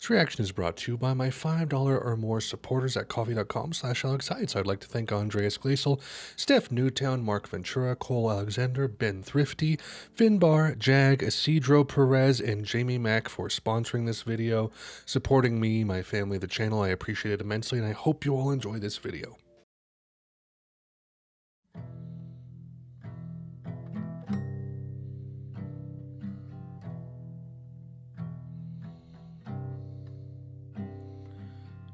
This reaction is brought to you by my $5 or more supporters at coffee.com/AlexHeitz. I'd like to thank Andreas Glasel, Steph Newtown, Mark Ventura, Cole Alexander, Ben Thrifty, Finbar, Jag, Isidro Perez, and Jamie Mack for sponsoring this video, supporting me, my family, the channel. I appreciate it immensely, and I hope you all enjoy this video.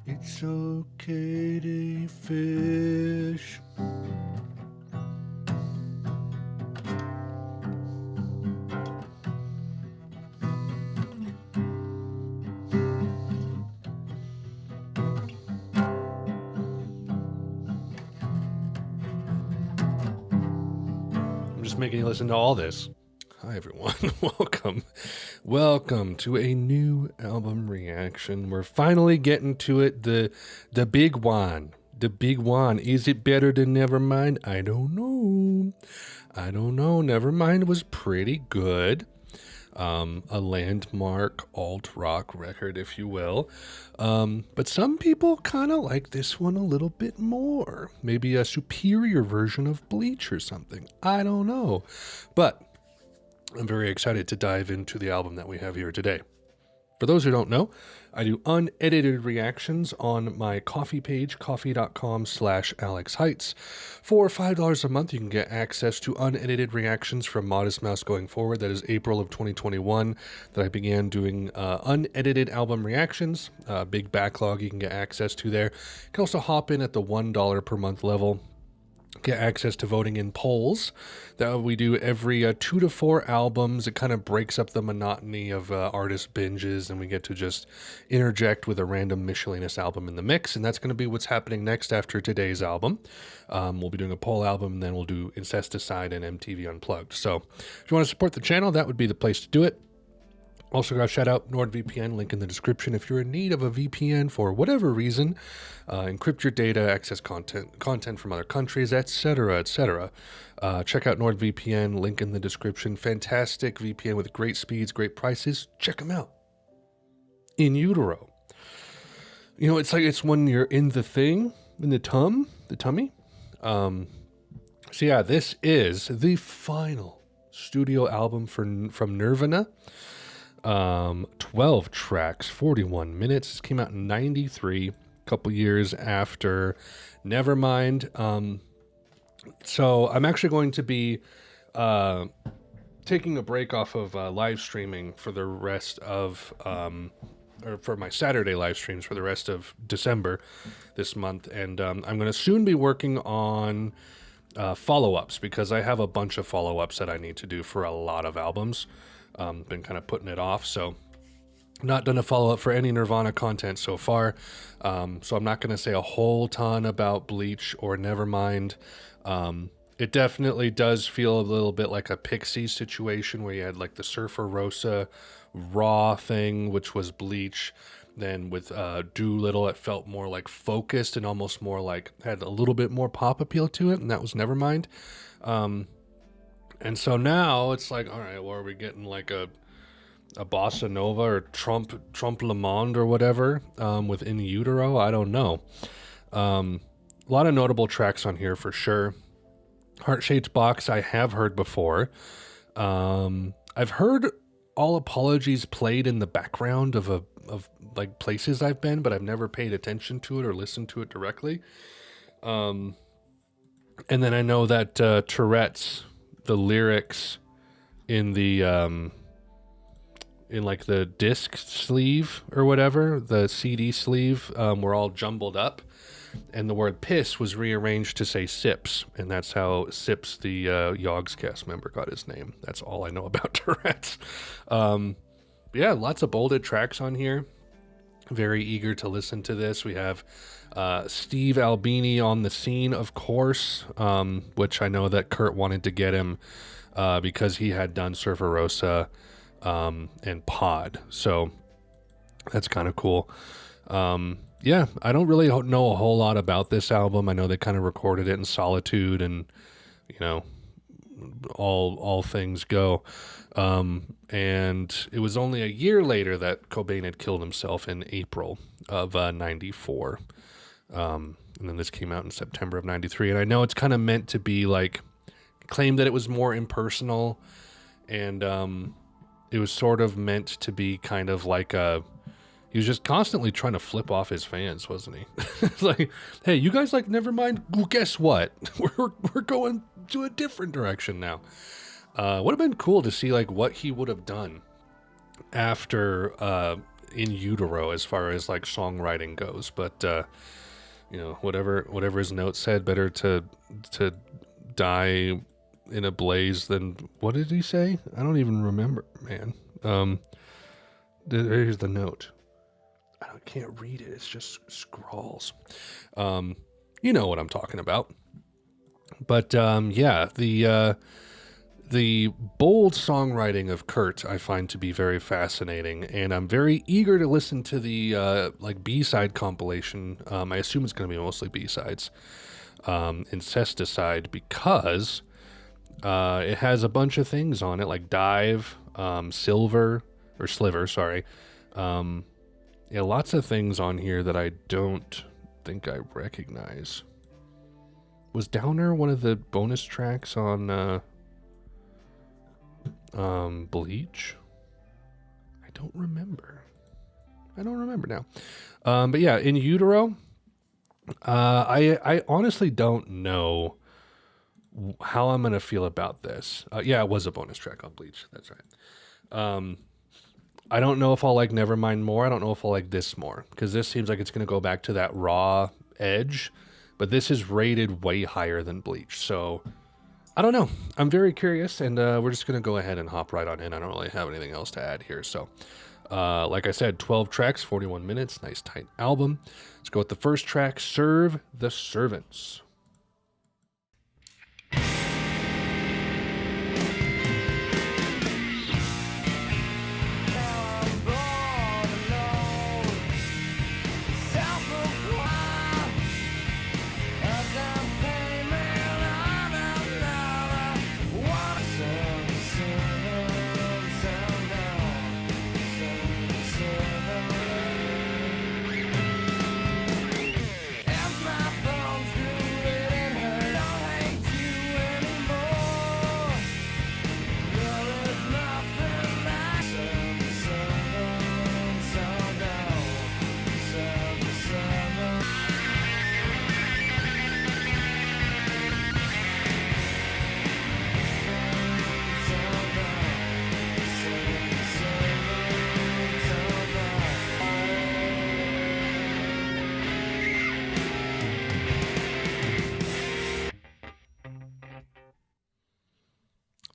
It's okay to fish. I'm just making you listen to all this. Hi everyone, welcome to a new album reaction. We're finally getting to it, the big one. The big one. Is it better than Nevermind? I don't know. Nevermind was pretty good. A landmark alt rock record, if you will. But some people kind of like this one a little bit more. Maybe a superior version of Bleach or something. I don't know. But I'm very excited to dive into the album that we have here today. For those who don't know, I do unedited reactions on my Ko-fi page, coffee.com/AlexHeitz. For $5 a month, you can get access to unedited reactions from Modest Mouse going forward. That is April of 2021 that I began doing unedited album reactions. Big backlog you can get access to there. You can also hop in at the $1 per month level. Get access to voting in polls that we do every 2 to 4 albums. It kind of breaks up the monotony of artist binges, and we get to just interject with a random miscellaneous album in the mix, and that's going to be what's happening next after today's album. We'll be doing a poll album, and then we'll do Incesticide and MTV Unplugged. So if you want to support the channel, that would be the place to do it. Also got to shout out NordVPN, link in the description. If you're in need of a VPN for whatever reason, encrypt your data, access content from other countries, etc., etc., check out NordVPN, link in the description. Fantastic VPN with great speeds, great prices. Check them out. In Utero. You know, it's like it's when you're in the thing, in the tummy. So yeah, this is the final studio album from Nirvana. 12 tracks, 41 minutes. This came out in 93, a couple years after Nevermind. So I'm actually going to be taking a break off of live streaming for the rest of or for my Saturday live streams for the rest of December this month, and I'm going to soon be working on follow-ups, because I have a bunch of follow-ups that I need to do for a lot of albums. Been kind of putting it off, so not done a follow-up for any Nirvana content so far, so I'm not going to say a whole ton about Bleach or Nevermind. It definitely does feel a little bit like a Pixies situation, where you had like the Surfer Rosa raw thing, which was Bleach. Then with Doolittle, it felt more like focused and almost more like had a little bit more pop appeal to it, and that was Nevermind. And so now it's like, all right, well, are we getting like a bossa nova or Trump Le Monde or whatever with In Utero? I don't know. A lot of notable tracks on here for sure. Heart Shaped Box I have heard before. I've heard All Apologies played in the background of like places I've been, but I've never paid attention to it or listened to it directly. And then I know that Tourette's, the lyrics in the in like the disc sleeve or whatever, the CD sleeve, were all jumbled up, and the word piss was rearranged to say Sips, and that's how Sips, the Yogscast member, got his name. That's all I know about Tourette's. Yeah, lots of bolded tracks on here. Very eager to listen to this. We have Steve Albini on the scene, of course, which I know that Kurt wanted to get him because he had done Surfer Rosa and Pod. So that's kind of cool. Yeah, I don't really know a whole lot about this album. I know they kind of recorded it in solitude and, you know, all things go. And it was only a year later that Cobain had killed himself in April of '94. And then this came out in September of '93. And I know it's kind of meant to be like, claimed that it was more impersonal, and it was sort of meant to be kind of like he was just constantly trying to flip off his fans, wasn't he? It's like, hey, you guys like Nevermind? Well, guess what? We're going to a different direction now. Would have been cool to see like what he would have done after In Utero as far as like songwriting goes, but whatever his note said, better to die in a blaze than, what did he say? I don't even remember, man. Here's the note. I can't read it. It's just scrawls. You know what I'm talking about. But yeah, the bold songwriting of Kurt I find to be very fascinating, and I'm very eager to listen to the like B-side compilation. I assume it's going to be mostly B-sides, Incesticide, because it has a bunch of things on it, like Dive, Sliver, sorry. Yeah, lots of things on here that I don't think I recognize. Was Downer one of the bonus tracks on Bleach? I don't remember now. But yeah, In Utero, I honestly don't know how I'm gonna feel about this. Yeah, it was a bonus track on Bleach. That's right. I don't know if I'll like Nevermind more. I don't know if I'll like this more, because this seems like it's gonna go back to that raw edge, but this is rated way higher than Bleach. So I don't know. I'm very curious, and we're just gonna go ahead and hop right on in. I don't really have anything else to add here. So, like I said, 12 tracks, 41 minutes, nice tight album. Let's go with the first track, Serve the Servants.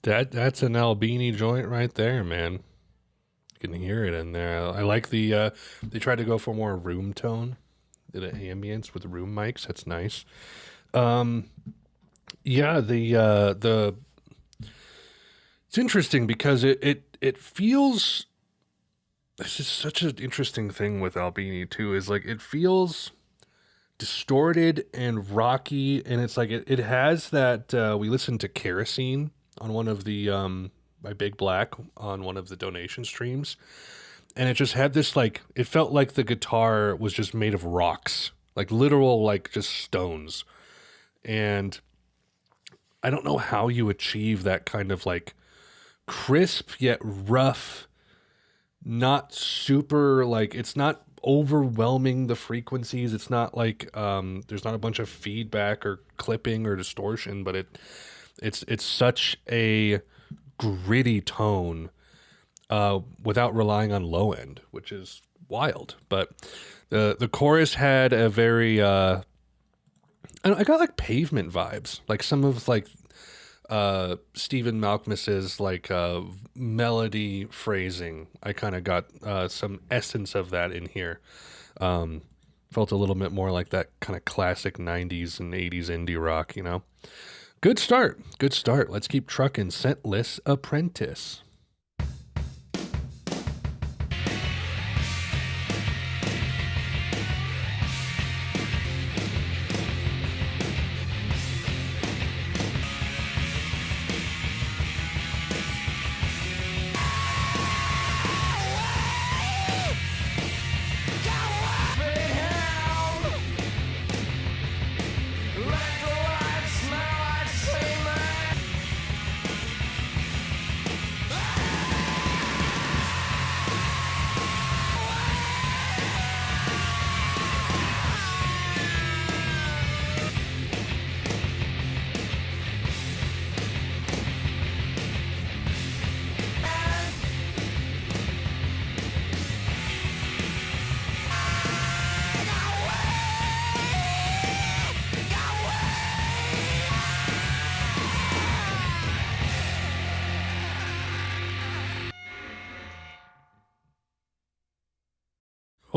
That's an Albini joint right there, man. You can hear it in there. I like the they tried to go for more room tone, the ambience with room mics. That's nice. Yeah, the it's interesting because it feels, this is such an interesting thing with Albini too, is like it feels distorted and rocky, and it's like it has that we listened to Kerosene on one of the by Big Black on one of the donation streams, and it just had this, like, it felt like the guitar was just made of rocks, like literal, like just stones. And I don't know how you achieve that kind of like crisp yet rough, not super, like, it's not overwhelming the frequencies. It's not like there's not a bunch of feedback or clipping or distortion, but it's such a gritty tone without relying on low end, which is wild. But the chorus had a very I got like Pavement vibes, like some of like Stephen Malkmus's like melody phrasing. I kind of got some essence of that in here. Felt a little bit more like that kind of classic 90s and 80s indie rock, you know. Good start. Let's keep trucking. Scentless Apprentice.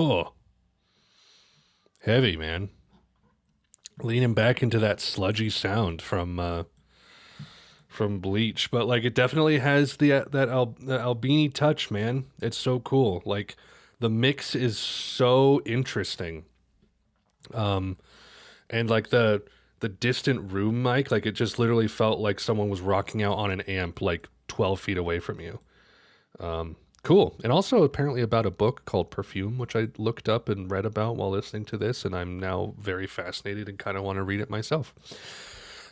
Oh, heavy, man. Leaning back into that sludgy sound from Bleach, but like it definitely has the Albini touch, man. It's so cool. Like the mix is so interesting. Um, and like the distant room mic, like it just literally felt like someone was rocking out on an amp like 12 feet away from you. Cool. And also apparently about a book called Perfume, which I looked up and read about while listening to this, and I'm now very fascinated and kind of want to read it myself.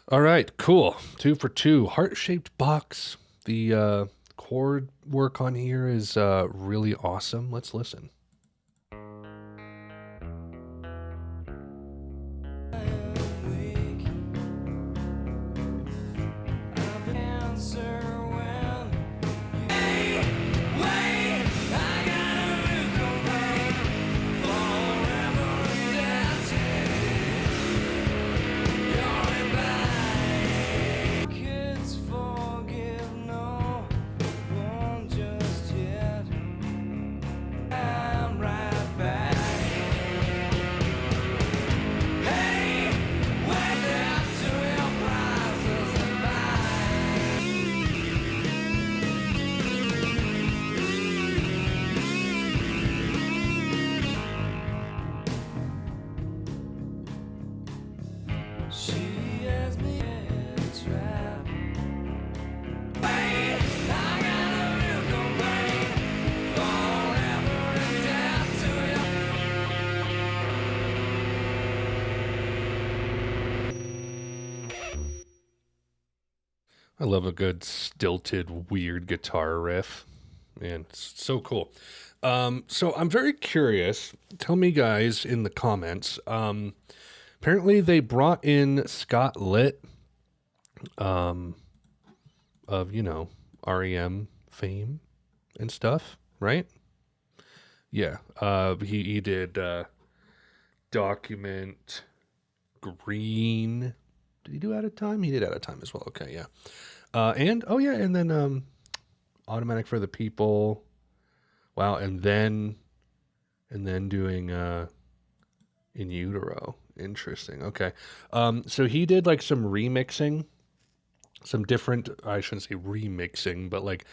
All right, cool. Two for two. Heart-shaped box. The chord work on here is really awesome. Let's listen. I love a good stilted, weird guitar riff. Man, it's so cool. So I'm very curious. Tell me, guys, in the comments. Apparently, they brought in Scott Litt, of REM fame and stuff, right? Yeah. He did Document, Green. Did he do Out of Time? He did Out of Time as well. Okay, yeah. And oh yeah, and then Automatic for the People. Wow, and then doing In Utero. Interesting. Okay. So he did like some remixing, some different, I shouldn't say remixing, but like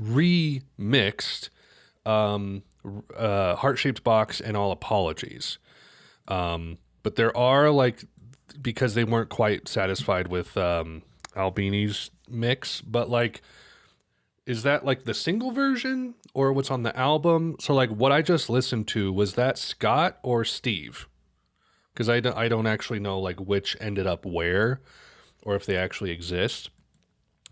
remixed Heart-Shaped Box and All Apologies. But there are like, because they weren't quite satisfied with Albini's mix, but like, is that like the single version or what's on the album? So like what I just listened to, was that Scott or Steve? Because I don't actually know like which ended up where or if they actually exist.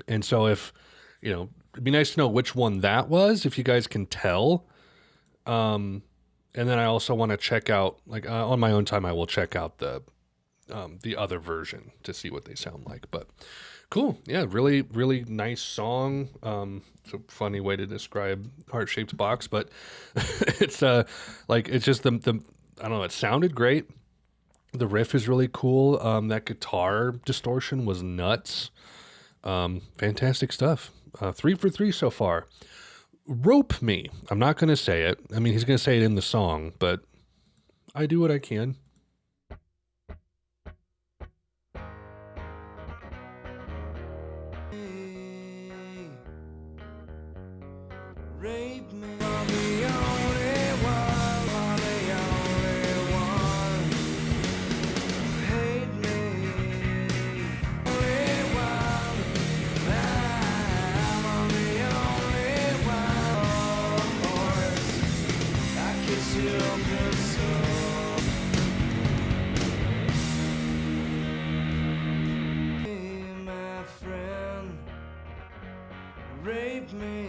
And so if, it'd be nice to know which one that was, if you guys can tell. And then I also want to check out, like on my own time, I will check out the other version to see what they sound like. But cool, yeah, really, really nice song. It's a funny way to describe Heart-Shaped Box, but it's like it's just the I don't know. It sounded great. The riff is really cool. That guitar distortion was nuts. Fantastic stuff. 3 for 3 so far. Rope Me. I'm not going to say it. I mean, he's going to say it in the song, but I do what I can. Rape me. I'm the only one. I'm the only one. Hate me. Only one. I'm the only one. I kiss you on the soul. Hey, my friend. Rape me.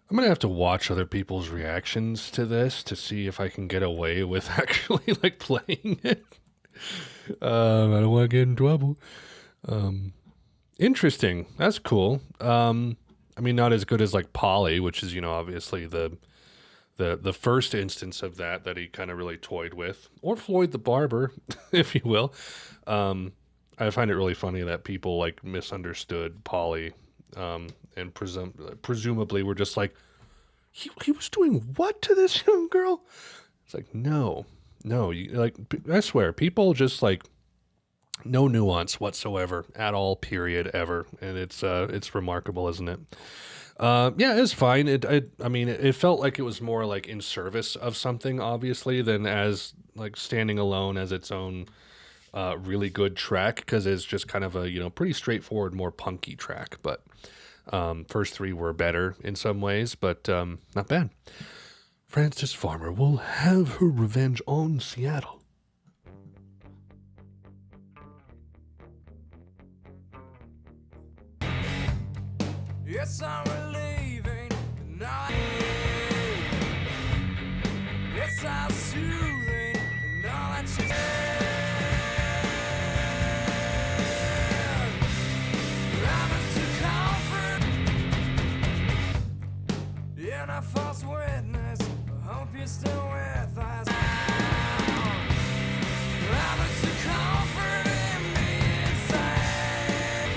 I'm going to have to watch other people's reactions to this to see if I can get away with actually like playing it. I don't want to get in trouble. Interesting. That's cool. I mean, not as good as like Polly, which is, you know, obviously the first instance of that he kind of really toyed with, or Floyd the Barber, if you will. Um, I find it really funny that people like misunderstood Polly, and presumably were just like, he was doing what to this young girl? It's like, no, no, you like, I swear, people just like no nuance whatsoever at all, period, ever, and it's remarkable, isn't it? Yeah, it's fine. I mean, it felt like it was more like in service of something, obviously, than as like standing alone as its own really good track, because it's just kind of a, you know, pretty straightforward, more punky track. But first three were better in some ways, but not bad. Frances Farmer will have her revenge on Seattle. Yes, I'm relieving. Not yes, I'm soothing. And all that she said. I'm a comfort. In a false witness. I hope you're still with us. I'm a comfort in me inside.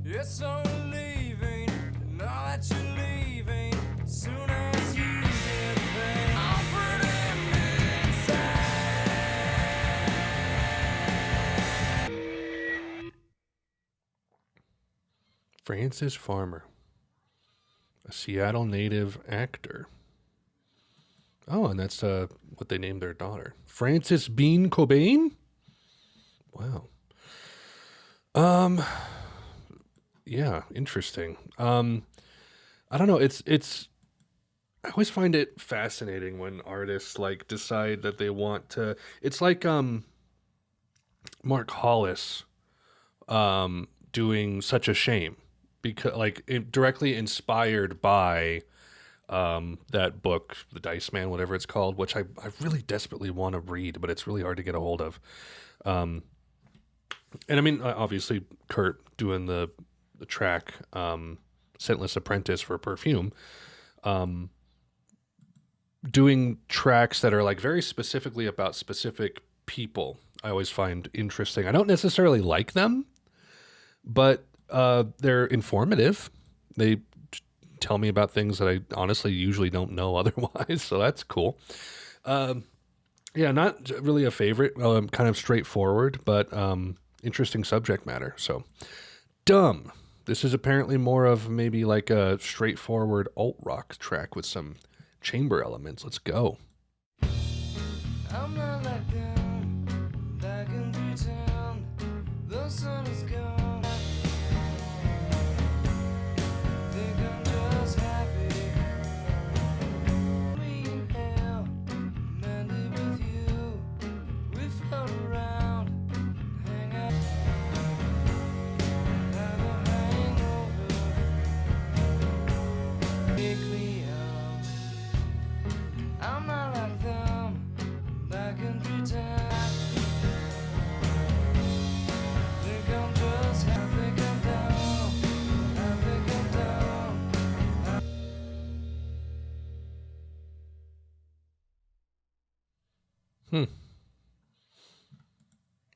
Yes, so we're leaving, and all that you're leaving, soon as you get there. Comfort in me inside. Frances Farmer, a Seattle native actor. Oh, and that's what they named their daughter, Frances Bean Cobain. Wow. Um, yeah, interesting. I don't know. It's. I always find it fascinating when artists like decide that they want to. It's like Mark Hollis doing Such a Shame, because like directly inspired by that book, The Dice Man, whatever it's called, which I really desperately want to read, but it's really hard to get a hold of. Um, and I mean, obviously, Kurt doing the track Scentless Apprentice for Perfume, um, doing tracks that are like very specifically about specific people. I always find interesting. I don't necessarily like them, but they're informative. They tell me about things that I honestly usually don't know otherwise, so that's cool. Um, yeah, not really a favorite. Kind of straightforward, but interesting subject matter. So, Dumb. This is apparently more of maybe like a straightforward alt rock track with some chamber elements. Let's go. I'm not like them, back in town. The sun is gone. Think I'm just happy. We in hell, mended with you. We float around, hang out, have a hangover. Pick me up. I'm not like them, back in town. Think I'm just, I think I'm down. I think I'm down. Hmm.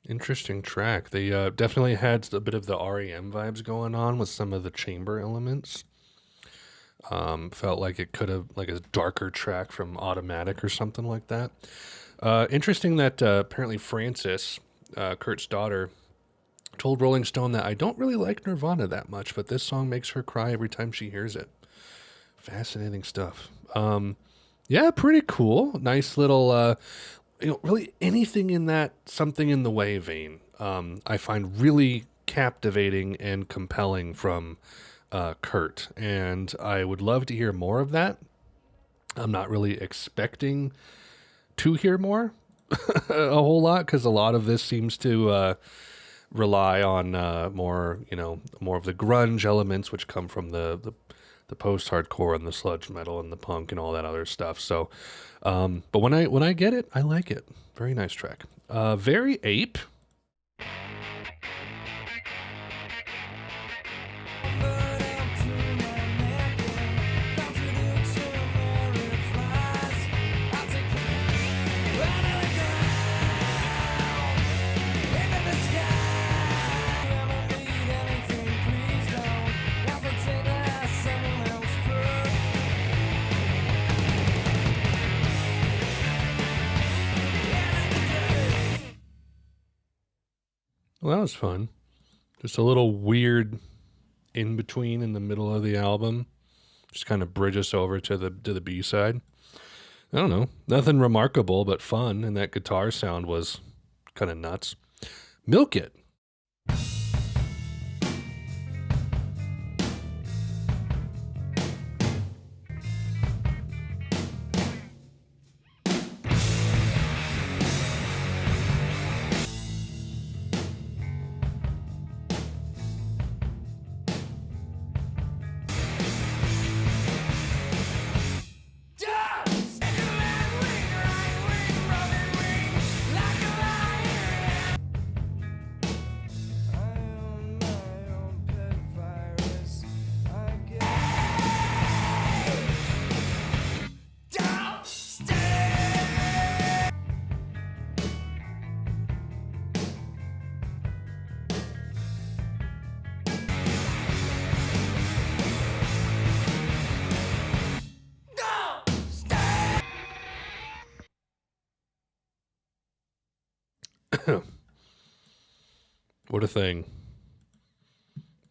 Interesting track. They definitely had a bit of the REM vibes going on with some of the chamber elements. Felt like it could have like a darker track from Automatic or something like that. Interesting that apparently Frances, Kurt's daughter, told Rolling Stone that I don't really like Nirvana that much, but this song makes her cry every time she hears it. Fascinating stuff. Yeah, pretty cool. Nice little, really anything in that something in the way vein. I find really captivating and compelling from Kurt, and I would love to hear more of that. I'm not really expecting to hear more a whole lot, because a lot of this seems to rely on more, more of the grunge elements, which come from the the post-hardcore and the sludge metal and the punk and all that other stuff. So, but when I get it, I like it. Very nice track. Very Ape. Well, that was fun. Just a little weird in between in the middle of the album. Just kind of bridge us over to the B side. I don't know. Nothing remarkable, but fun. And that guitar sound was kind of nuts. Milk It. What a thing.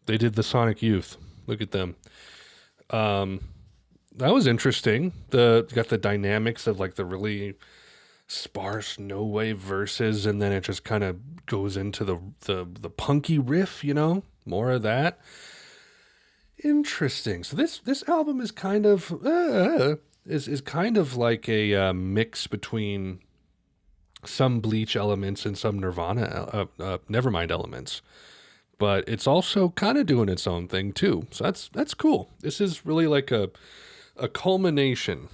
They did the Sonic Youth. Look at them. That was interesting. Got the dynamics of like the really sparse no wave verses, and then it just kind of goes into the punky riff, more of that. Interesting. So this album is kind of is kind of like a mix between some Bleach elements and some Nirvana Nevermind elements, but it's also kind of doing its own thing too. So that's cool. This is really like a culmination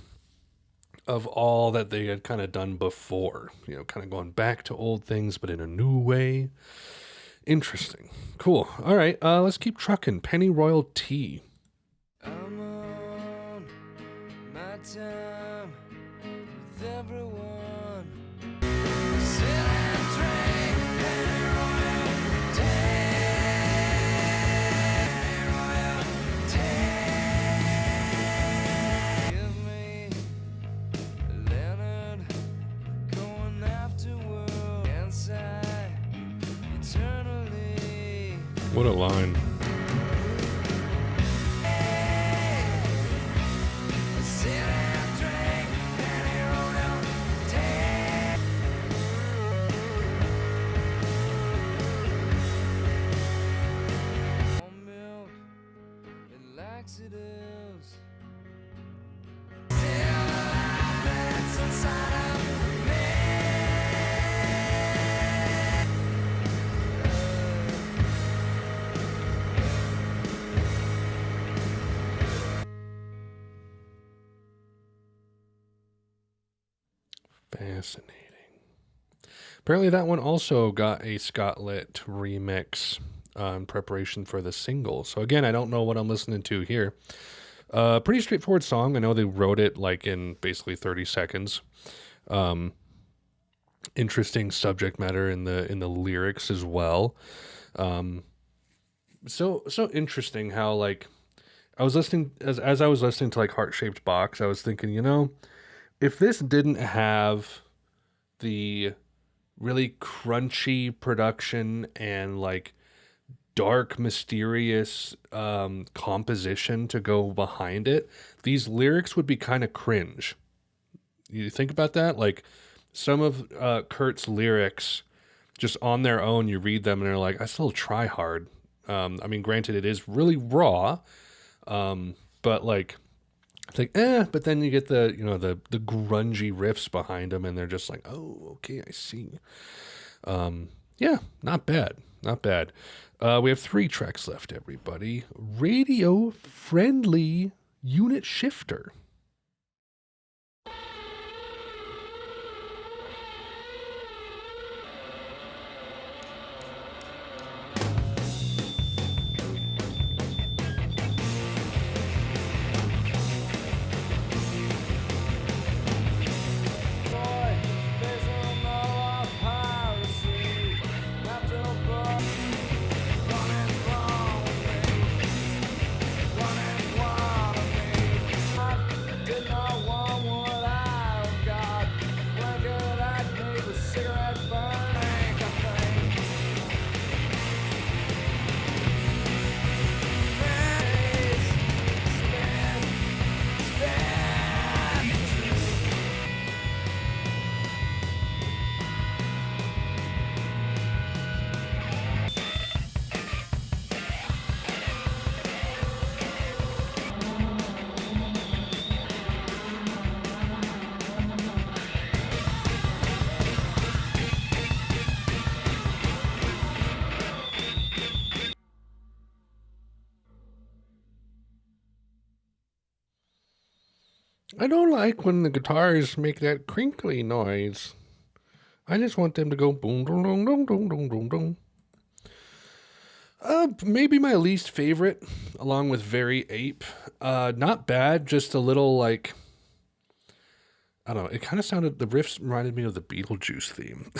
of all that they had kind of done before, kind of going back to old things, but in a new way. Interesting. Cool. All right. Let's keep trucking. Pennyroyal Tea. I'm on my time with everyone. Sit and drink Pennyroyal tea. Give me Leonard going afterward inside eternally. What a line. Fascinating. Apparently that one also got a Scotlit remix in preparation for the single. So again, I don't know what I'm listening to here. Pretty straightforward song. I know they wrote it like in basically 30 seconds. Interesting subject matter in the lyrics as well. So interesting how like I was listening as I was listening to like Heart Shaped Box, I was thinking, if this didn't have the really crunchy production and like dark, mysterious composition to go behind it, these lyrics would be kind of cringe. You think about that? Like some of Kurt's lyrics, just on their own, you read them and they're like, I still try hard. I mean, granted, it is really raw, but like, it's like, but then you get the grungy riffs behind them and they're just like, oh, okay, I see. Yeah, not bad. Not bad. We have 3 tracks left, everybody. Radio Friendly Unit Shifter. I don't like when the guitars make that crinkly noise. I just want them to go boom, boom, boom, boom, boom, boom, boom, boom. Maybe my least favorite, along with Very Ape. Not bad, just a little like, I don't know. It kind of sounded, the riffs reminded me of the Beetlejuice theme.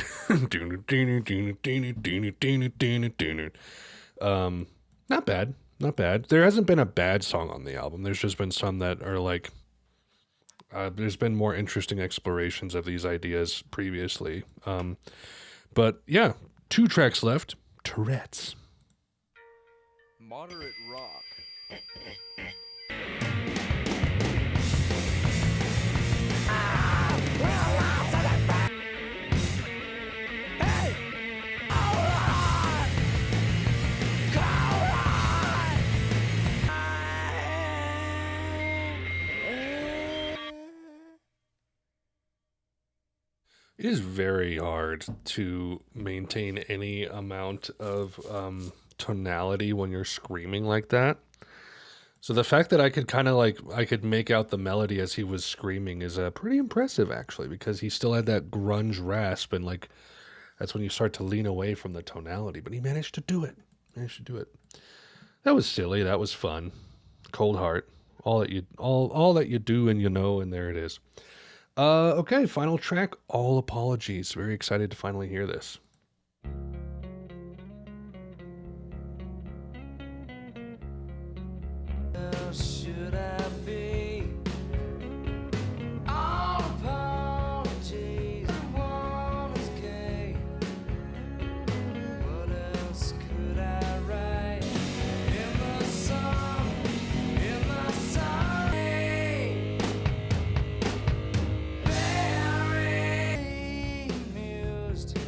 Not bad, not bad. There hasn't been a bad song on the album. There's just been some that are like, there's been more interesting explorations of these ideas previously. But yeah, 2 tracks left. Tourette's. Moderate rock. It is very hard to maintain any amount of tonality when you're screaming like that. So the fact that I could kind of like I could make out the melody as he was screaming is pretty impressive actually, because he still had that grunge rasp, and like that's when you start to lean away from the tonality. But he managed to do it. Managed to do it. That was silly. That was fun. Cold Heart. All that you do and you know, and there it is. Okay, final track. All Apologies. Very excited to finally hear this. Should I be? All apologies, one is gay. What else could I write? In the sun, very amused.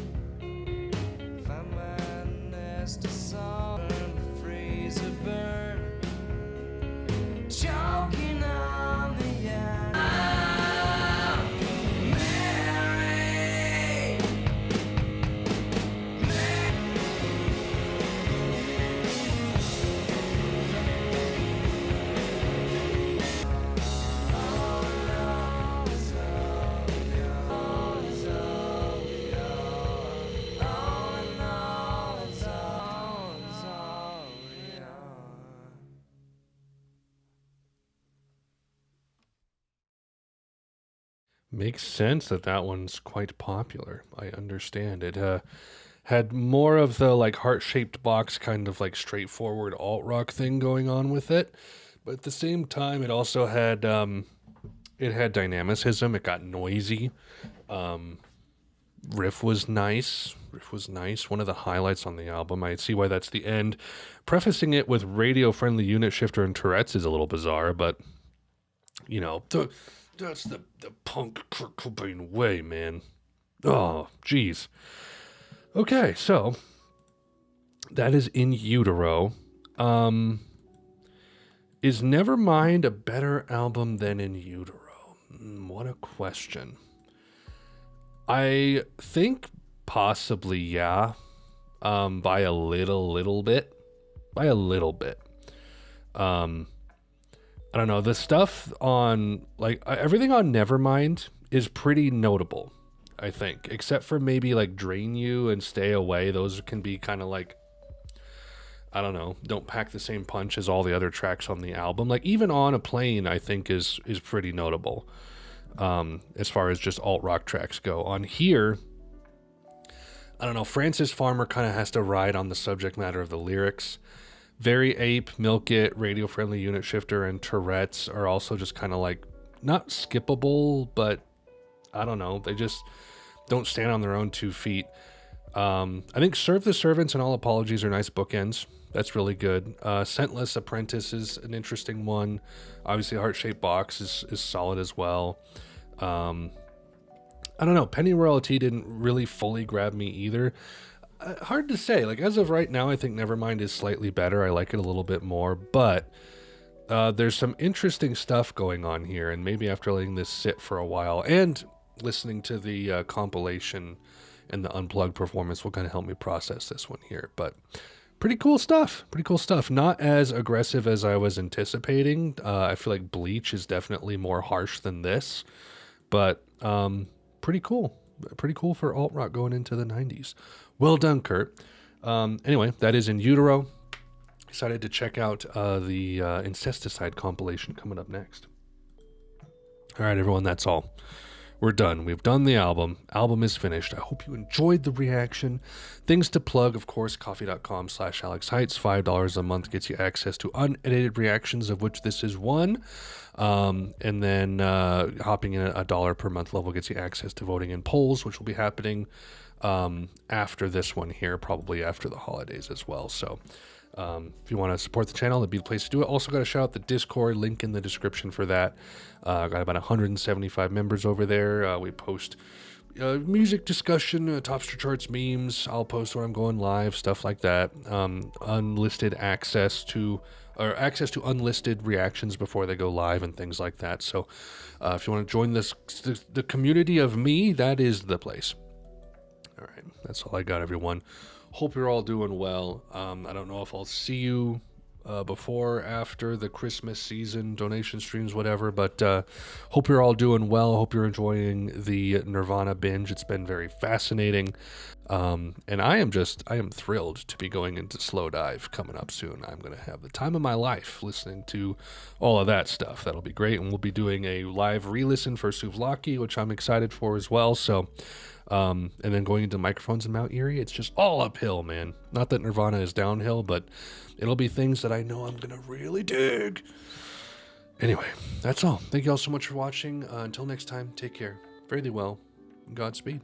Find my nest of song, freeze a burn. Choking on the end. Mary. Makes sense that that one's quite popular. I understand. It had more of the like heart-shaped box kind of like straightforward alt rock thing going on with it, but at the same time, it had dynamicism. It got noisy. Riff was nice. Riff was nice. One of the highlights on the album. I see why that's the end. Prefacing it with radio-friendly unit shifter and Tourette's is a little bizarre, but you know, that's the punk Kurt Cobain way, man. Oh, jeez. Okay, so that is In Utero. Is Nevermind a better album than In Utero? What a question. I think possibly, yeah. by a little bit. By a little bit. I don't know. The stuff on, like, everything on Nevermind is pretty notable, I think. Except for maybe, like, Drain You and Stay Away. Those can be kind of like, I don't know, don't pack the same punch as all the other tracks on the album. Like, even On a Plane, I think, is pretty notable, as far as just alt-rock tracks go. On here, I don't know, Francis Farmer kind of has to ride on the subject matter of the lyrics. Very Ape, Milk It, Radio Friendly Unit Shifter, and Tourette's are also just kind of like, not skippable, but I don't know, they just don't stand on their own 2 feet. I think Serve the Servants and All Apologies are nice bookends. That's really good. Scentless Apprentice is an interesting one. Obviously, Heart Shaped Box is solid as well. I don't know. Pennyroyal Tea didn't really fully grab me either. Hard to say. Like, as of right now, I think Nevermind is slightly better. I like it a little bit more, but there's some interesting stuff going on here, and maybe after letting this sit for a while and listening to the compilation and the unplugged performance will kind of help me process this one here. But pretty cool stuff. Pretty cool stuff. Not as aggressive as I was anticipating. I feel like Bleach is definitely more harsh than this, but pretty cool. Pretty cool for alt rock going into the 90s. Well done, Kurt. Anyway, that is In Utero. Excited to check out the Incesticide compilation coming up next. All right, everyone, that's all. We're done. We've done the album. Album is finished. I hope you enjoyed the reaction. Things to plug, of course, coffee.com/AlexHeitz. $5 a month gets you access to unedited reactions, of which this is one. And then hopping in at $1 per month level gets you access to voting in polls, which will be happening after this one here, probably after the holidays as well. So if you want to support the channel, that'd be the place to do it. Also got to shout out the Discord, link in the description for that. Got about 175 members over there. We post music discussion, Topster Charts memes. I'll post when I'm going live, stuff like that. Unlisted access to unlisted reactions before they go live and things like that. So if you want to join the community of me, that is the place. All right, that's all I got, everyone. Hope you're all doing well. I don't know if I'll see you before or after the Christmas season, donation streams, whatever, but hope you're all doing well. Hope you're enjoying the Nirvana binge. It's been very fascinating. And I am thrilled to be going into Slow Dive coming up soon. I'm going to have the time of my life listening to all of that stuff. That'll be great. And we'll be doing a live re-listen for Souvlaki, which I'm excited for as well. So, and then going into microphones in Mount Erie, it's just all uphill, man. Not that Nirvana is downhill, but it'll be things that I know I'm going to really dig. Anyway, that's all. Thank you all so much for watching. Until next time, take care. Fare thee well. Godspeed.